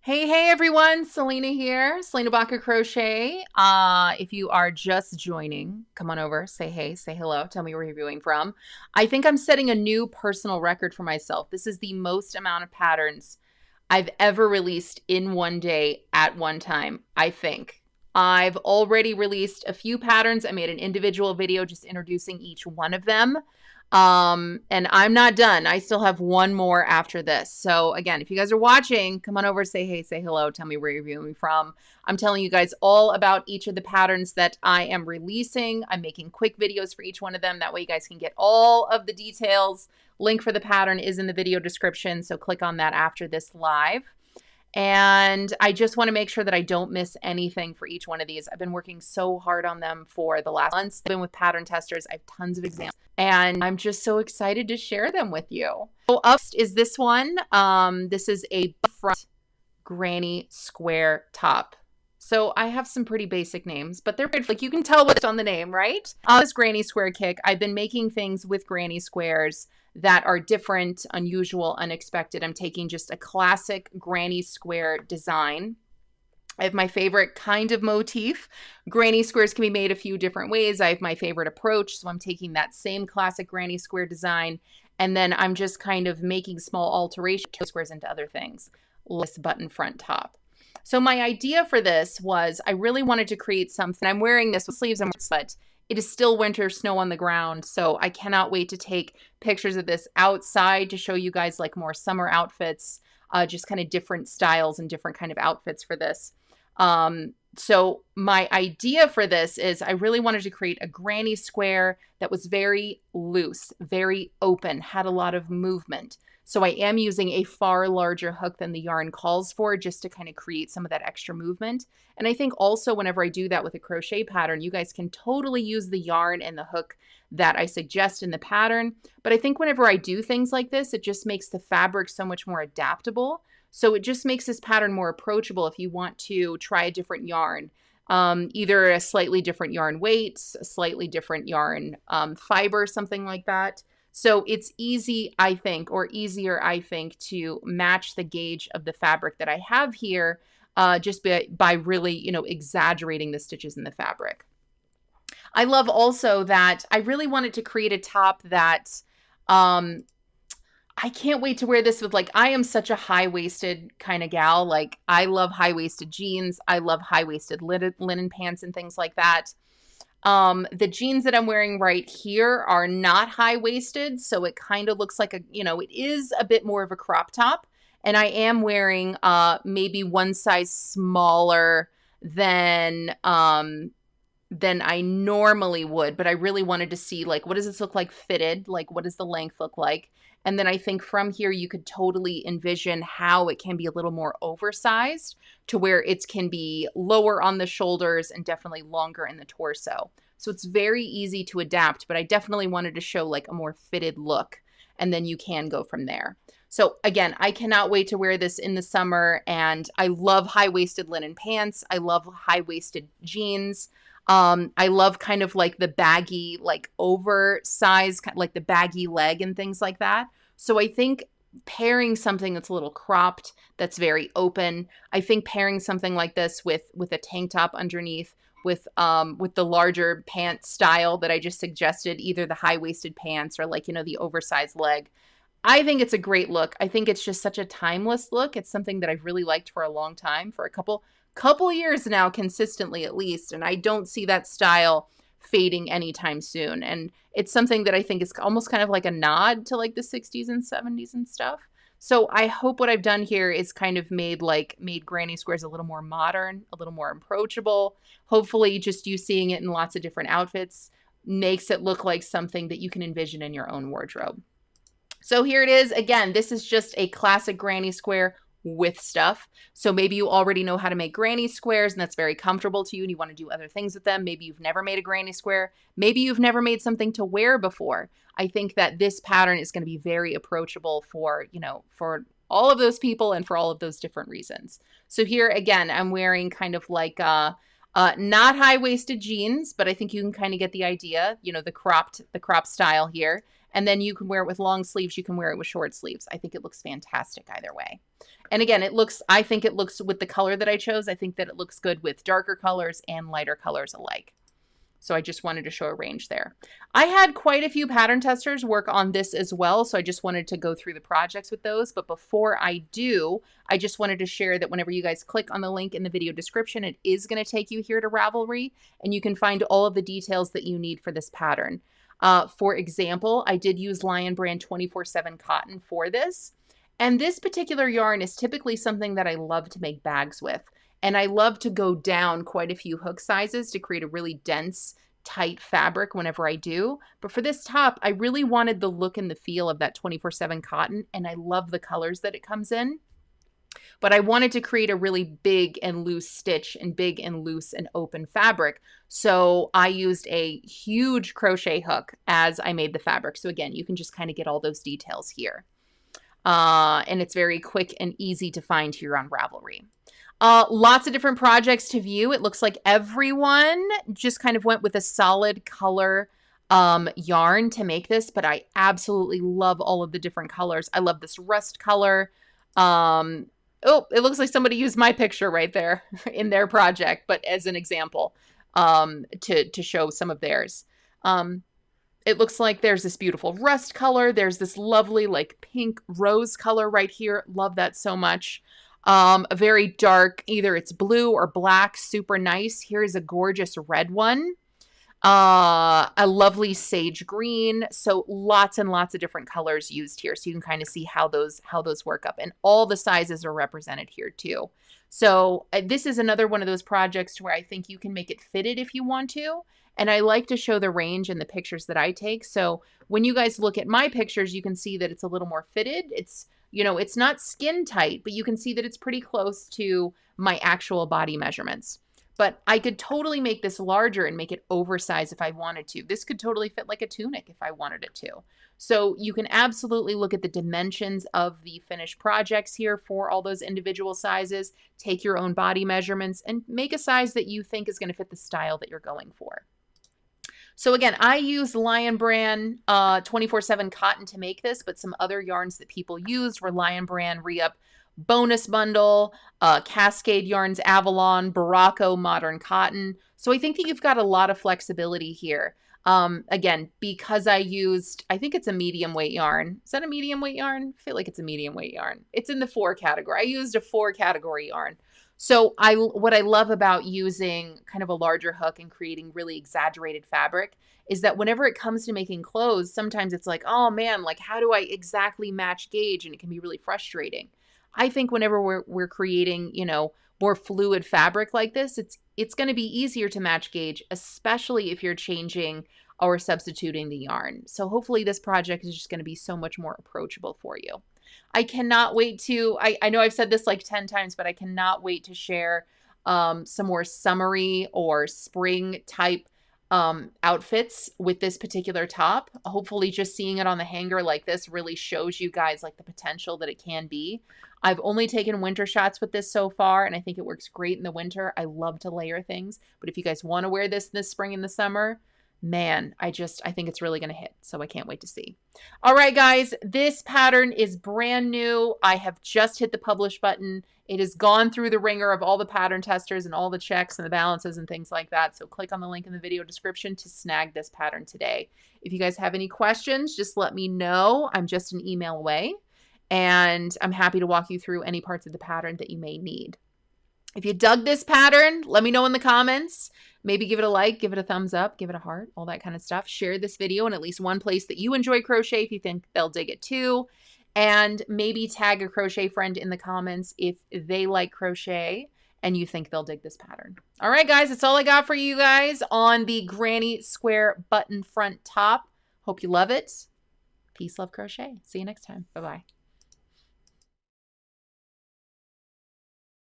Hey everyone, Selena here, Selena Baca Crochet. If you are just joining, come on over, say hey, say hello, tell me where you're viewing from. I think I'm setting a new personal record for myself. This is the most amount of patterns I've ever released in one day at one time, I think. I've already released a few patterns. I made an individual video just introducing each one of them. And I'm not done. I still have one more after this. So again, if you guys are watching, come on over, say hey, say hello, tell me where you're viewing from. I'm telling you guys all about each of the patterns that I am releasing. I'm making quick videos for each one of them. That way you guys can get all of the details. Link for the pattern is in the video description, so click on that after this live. And I just want to make sure that I don't miss anything for each one of these. I've been working so hard on them for the last months. I've been with pattern testers. I have tons of examples. And I'm just so excited to share them with you. So up is this one. This is a front granny square top. So I have some pretty basic names, but they're like you can tell what's on the name, right? This granny square kick, I've been making things with granny squares that are different, unusual, unexpected. I'm taking just a classic granny square design. I have my favorite kind of motif. Granny squares can be made a few different ways. I have my favorite approach, so I'm taking that same classic granny square design, and then I'm just kind of making small alterations squares into other things. This button front top. So my idea for this was I really wanted to create something. I'm wearing this with sleeves and but it is still winter, snow on the ground, so I cannot wait to take pictures of this outside to show you guys like more summer outfits, just kind of different styles and different kind of outfits for this. So my idea for this is I really wanted to create a granny square that was very loose, very open, had a lot of movement. So I am using a far larger hook than the yarn calls for just to kind of create some of that extra movement. And I think also whenever I do that with a crochet pattern, you guys can totally use the yarn and the hook that I suggest in the pattern. But I think whenever I do things like this, it just makes the fabric so much more adaptable. So it just makes this pattern more approachable if you want to try a different yarn. Either a slightly different yarn weight, a slightly different yarn fiber, something like that. So it's easy, I think, or easier, I think, to match the gauge of the fabric that I have here just by really, exaggerating the stitches in the fabric. I love also that I really wanted to create a top that I can't wait to wear this with, like, I am such a high-waisted kind of gal. Like, I love high-waisted jeans. I love high-waisted linen pants and things like that. The jeans that I'm wearing right here are not high-waisted, so it kind of looks like it is a bit more of a crop top. And I am wearing maybe one size smaller than I normally would, but I really wanted to see, like, what does this look like fitted? Like, what does the length look like? And then I think from here, you could totally envision how it can be a little more oversized to where it can be lower on the shoulders and definitely longer in the torso. So it's very easy to adapt, but I definitely wanted to show like a more fitted look, and then you can go from there. So again, I cannot wait to wear this in the summer, and I love high-waisted linen pants. I love high-waisted jeans. I love kind of like the baggy, like oversized, like the baggy leg and things like that. So I think pairing something that's a little cropped, that's very open. I think pairing something like this with a tank top underneath, with the larger pant style that I just suggested, either the high-waisted pants or like, the oversized leg. I think it's a great look. I think it's just such a timeless look. It's something that I've really liked for a long time, for a couple years now, consistently at least, and I don't see that style fading anytime soon. And it's something that I think is almost kind of like a nod to like the 60s and 70s and stuff. So I hope what I've done here is kind of made granny squares a little more modern, a little more approachable. Hopefully just you seeing it in lots of different outfits makes it look like something that you can envision in your own wardrobe. So here it is. Again, this is just a classic granny square with stuff. So maybe you already know how to make granny squares and that's very comfortable to you and you want to do other things with them. Maybe you've never made a granny square. Maybe you've never made something to wear before. I think that this pattern is going to be very approachable for all of those people and for all of those different reasons. So here again, I'm wearing kind of like not high-waisted jeans, but I think you can kind of get the idea, the cropped style here. And then you can wear it with long sleeves. You can wear it with short sleeves. I think it looks fantastic either way. And again, I think it looks with the color that I chose, I think that it looks good with darker colors and lighter colors alike. So I just wanted to show a range there. I had quite a few pattern testers work on this as well, so I just wanted to go through the projects with those. But before I do, I just wanted to share that whenever you guys click on the link in the video description, it is going to take you here to Ravelry, and you can find all of the details that you need for this pattern. For example, I did use Lion Brand 24/7 cotton for this. And this particular yarn is typically something that I love to make bags with. And I love to go down quite a few hook sizes to create a really dense, tight fabric whenever I do. But for this top, I really wanted the look and the feel of that 24/7 cotton, and I love the colors that it comes in. But I wanted to create a really big and loose stitch and big and loose and open fabric. So I used a huge crochet hook as I made the fabric. So again, you can just kind of get all those details here. And it's very quick and easy to find here on Ravelry. Lots of different projects to view. It looks like everyone just kind of went with a solid color yarn to make this, but I absolutely love all of the different colors. I love this rust color. Oh, it looks like somebody used my picture right there in their project, but as an example to show some of theirs. It looks like there's this beautiful rust color. There's this lovely like pink rose color right here. Love that so much. A very dark, either it's blue or black, super nice. Here is a gorgeous red one. A lovely sage green. So lots and lots of different colors used here. So you can kind of see how those work up, and all the sizes are represented here too. So this is another one of those projects where I think you can make it fitted if you want to. And I like to show the range in the pictures that I take. So when you guys look at my pictures, you can see that it's a little more fitted. It's, you know, it's not skin tight, but you can see that it's pretty close to my actual body measurements. But I could totally make this larger and make it oversized if I wanted to. This could totally fit like a tunic if I wanted it to. So you can absolutely look at the dimensions of the finished projects here for all those individual sizes, take your own body measurements, and make a size that you think is going to fit the style that you're going for. So again, I used Lion Brand 24/7 cotton to make this, but some other yarns that people used were Lion Brand Re-Up Bonus Bundle, Cascade Yarns Avalon, Baracco Modern Cotton. So I think that you've got a lot of flexibility here. Again, because I used, I think it's a medium weight yarn. Is that a medium weight yarn? I feel like it's a medium weight yarn. It's in the 4 category. I used a 4 category yarn. So what I love about using kind of a larger hook and creating really exaggerated fabric is that whenever it comes to making clothes, sometimes it's like, oh man, like how do I exactly match gauge? And it can be really frustrating. I think whenever we're creating, you know, more fluid fabric like this, it's going to be easier to match gauge, especially if you're changing or substituting the yarn. So hopefully this project is just going to be so much more approachable for you. I cannot wait to, I know I've said this like 10 times, but I cannot wait to share some more summery or spring type outfits with this particular top. Hopefully just seeing it on the hanger like this really shows you guys like the potential that it can be. I've only taken winter shots with this so far, and I think it works great in the winter. I love to layer things, but if you guys want to wear this spring and the summer, man, I think it's really going to hit. So I can't wait to see. All right, guys, this pattern is brand new. I have just hit the publish button. It has gone through the ringer of all the pattern testers and all the checks and the balances and things like that. So click on the link in the video description to snag this pattern today. If you guys have any questions, just let me know. I'm just an email away, and I'm happy to walk you through any parts of the pattern that you may need. If you dug this pattern, let me know in the comments. Maybe give it a like, give it a thumbs up, give it a heart, all that kind of stuff. Share this video in at least one place that you enjoy crochet if you think they'll dig it too. And maybe tag a crochet friend in the comments if they like crochet and you think they'll dig this pattern. All right, guys, that's all I got for you guys on the granny square button front top. Hope you love it. Peace, love, crochet. See you next time. Bye-bye.